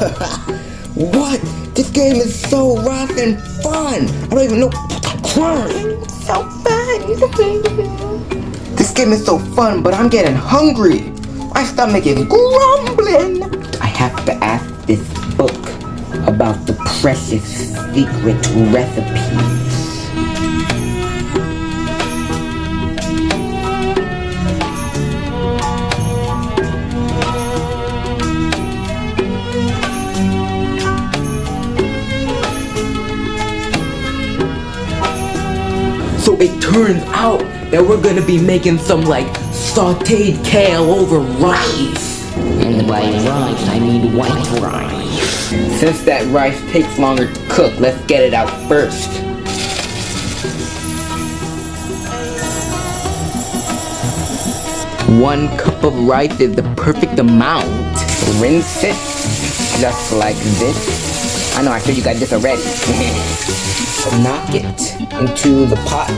What? This game is so rough and fun. I don't even know. So fun. This game is so fun, but I'm getting hungry. My stomach is grumbling. I have to ask this book about the precious secret recipes. So it turns out that we're gonna be making some like sautéed kale over rice. And by rice, I mean white rice. Since that rice takes longer to cook, let's get it out first. One cup of rice is the perfect amount. Rinse it just like this. I know, I sure you got this already. Knock it into the pot.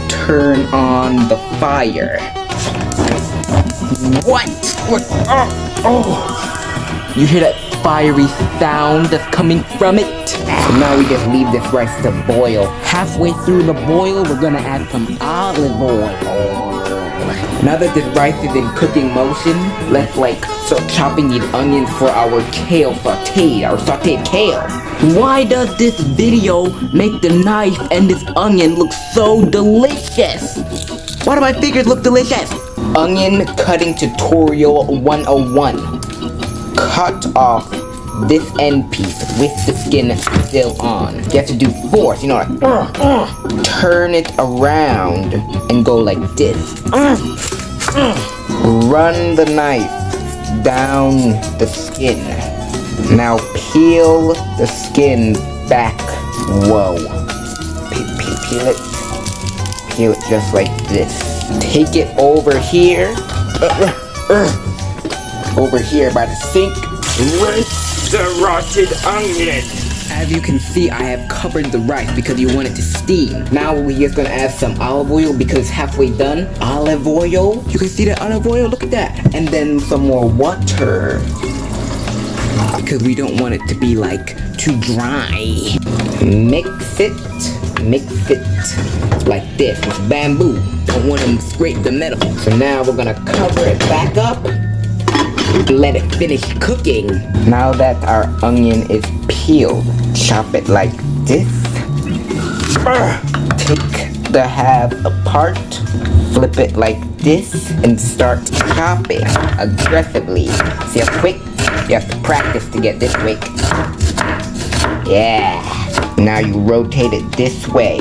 Turn on the fire. What? Oh. You hear that fiery sound that's coming from it? So now we just leave this rice to boil. Halfway through the boil, we're gonna add some olive oil. Now that this rice is in cooking motion, let's start chopping these onions for our kale sautéed, our sautéed kale. Why does this video make the knife and this onion look so delicious? Why do my fingers look delicious? Onion cutting tutorial 101. Cut off this end piece with the skin still on. You have to do force, you know, like turn it around and go like this. Run the knife down the skin. Now peel the skin back. Whoa. Peel it. Peel it just like this. Take it over here. Over here by the sink. Rinse the rotted onion. As you can see, I have covered the rice because you want it to steam. Now we're just gonna add some olive oil because it's halfway done. Olive oil. You can see the olive oil, look at that. And then some more water. Because we don't want it to be too dry. Mix it like this with bamboo. Don't want to scrape the metal. So now we're gonna cover it back up. Let it finish cooking. Now that our onion is peeled, chop it like this. Take the half apart, flip it like this, and start chopping aggressively. See how quick? You have to practice to get this quick. Yeah. Now you rotate it this way.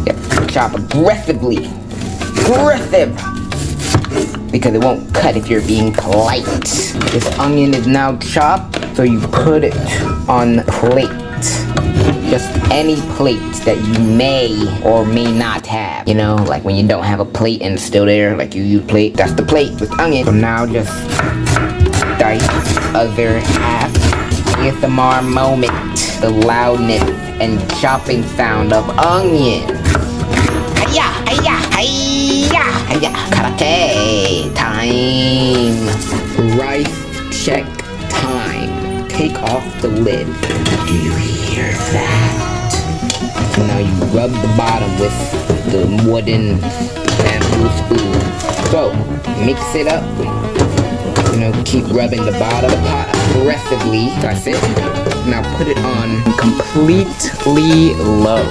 Yep. Chop aggressively. Aggressive! Because it won't cut if you're being polite. This onion is now chopped, so you put it on a plate. Just any plate that you may or may not have. You know, like when you don't have a plate and it's still there, like you use plate, that's the plate with onion. So now just dice other half. ASMR moment. The loudness and chopping sound of onion. Hiya, hiya, hiya, hiya. Karate time. Rice check time. Take off the lid. Do you hear that? So now you rub the bottom with the wooden bamboo spoon. So mix it up. You know, keep rubbing the bottom of the pot aggressively. That's it. Now put it on completely low.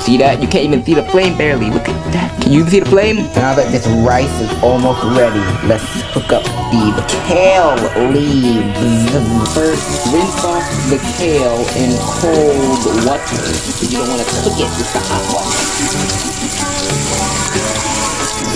See that? You can't even see the flame barely. Look at that. Can you see the flame? Now that this rice is almost ready, let's hook up the kale leaves. First, rinse off the kale in cold water. You don't want to cook it with the hot water.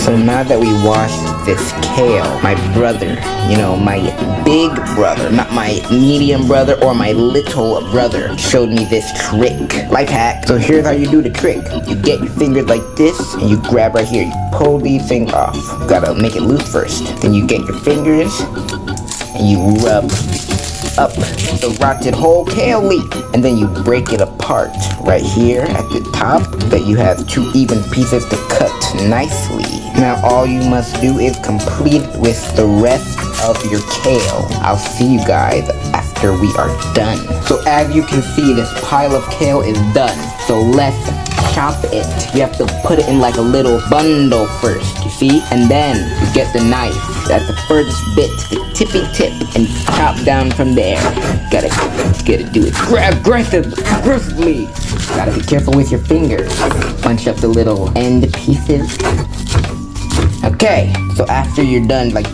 So now that we washed this kale, my brother, you know, my big brother, not my medium brother or my little brother, showed me this trick. Life hack. So here's how you do the trick. You get your fingers like this, and you grab right here. You pull these things off. You gotta make it loose first. Then you get your fingers, and you rub up the rotted whole kale leaf. And then you break it apart right here at the top, that you have 2 even pieces to cut nicely. Now all you must do is complete with the rest of your kale. I'll see you guys after we are done. So as you can see, this pile of kale is done. So let's chop it. You have to put it in like a little bundle first, you see? And then you get the knife at the furthest bit, the tippy tip, and chop down from there. Gotta do it aggressively. Gotta be careful with your fingers. Bunch up the little end pieces. Okay, so after you're done like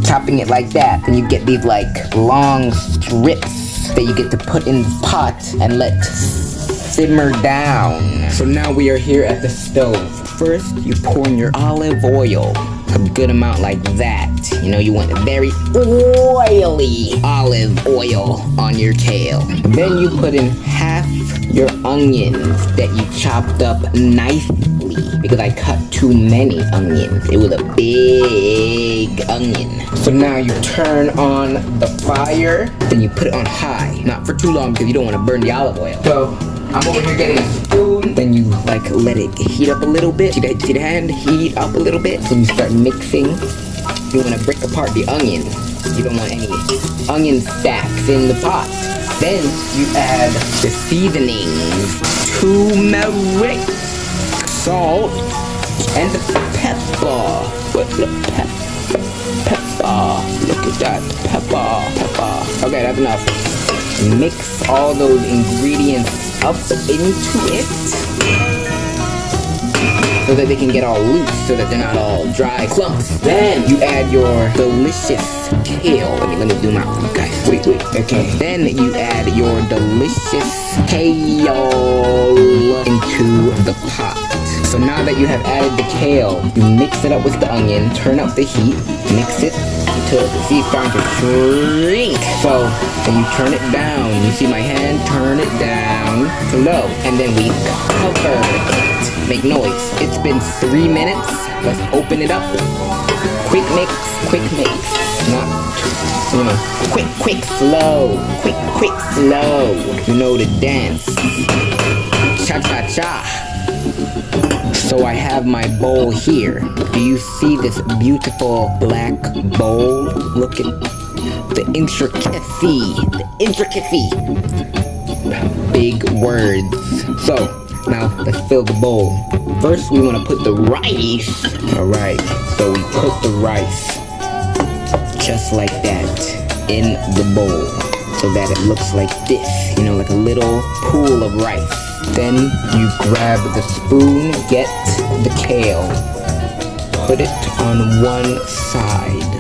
chopping it like that, then you get these like long strips that you get to put in the pot and let simmer down. So now we are here at the stove. First, you pour in your olive oil. A good amount like that. You know, you want a very oily olive oil on your kale. Then you put in half your onions that you chopped up nicely, because I cut too many onions. It was a big onion. So now you turn on the fire, then you put it on high. Not for too long because you don't want to burn the olive oil. So I'm over here getting a spoon. Then you like let it heat up a little bit. See the hand heat up a little bit. Then you start mixing. You want to break apart the onion. You don't want any onion stacks in the pot. Then you add the seasonings, turmeric, salt, and the pepper. Look, pepper. Look at that, pepper. Okay, that's enough. Mix all those ingredients up into it so that they can get all loose, so that they're not all dry clumps. Then you add your delicious kale. Let me zoom out. Okay, wait. Okay. Then you add your delicious kale into the pot. So now that you have added the kale, you mix it up with the onion, turn up the heat, mix it until it's starting to shrink. So then you turn it down. You see my hand? Turn it down to low. And then we cover it. Make noise. It's been 3 minutes. Let's open it up. Quick mix. Not, quick, slow. Quick, slow. You know the dance. Cha-cha-cha. So I have my bowl here. Do you see this beautiful black bowl? Look at the intricacy. Big words. So now let's fill the bowl. First we want to put the rice. Alright, so we put the rice just like that in the bowl, so that it looks like this, like a little pool of rice. Then you grab the spoon, get the kale, put it on one side,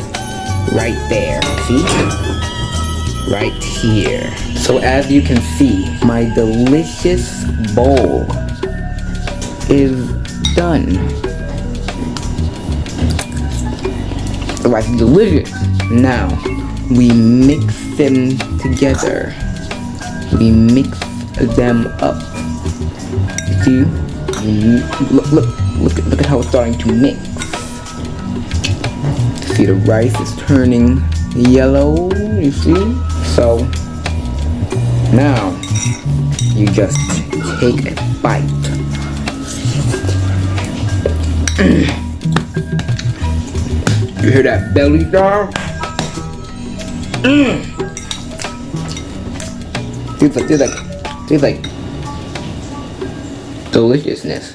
right there, see? Right here. So as you can see, my delicious bowl is done. The rice is delicious. Now, we mix them together. We mix them up. See? Look at how it's starting to mix. See, the rice is turning yellow, you see? So now you just take a bite. You hear that belly dog? Tastes like deliciousness.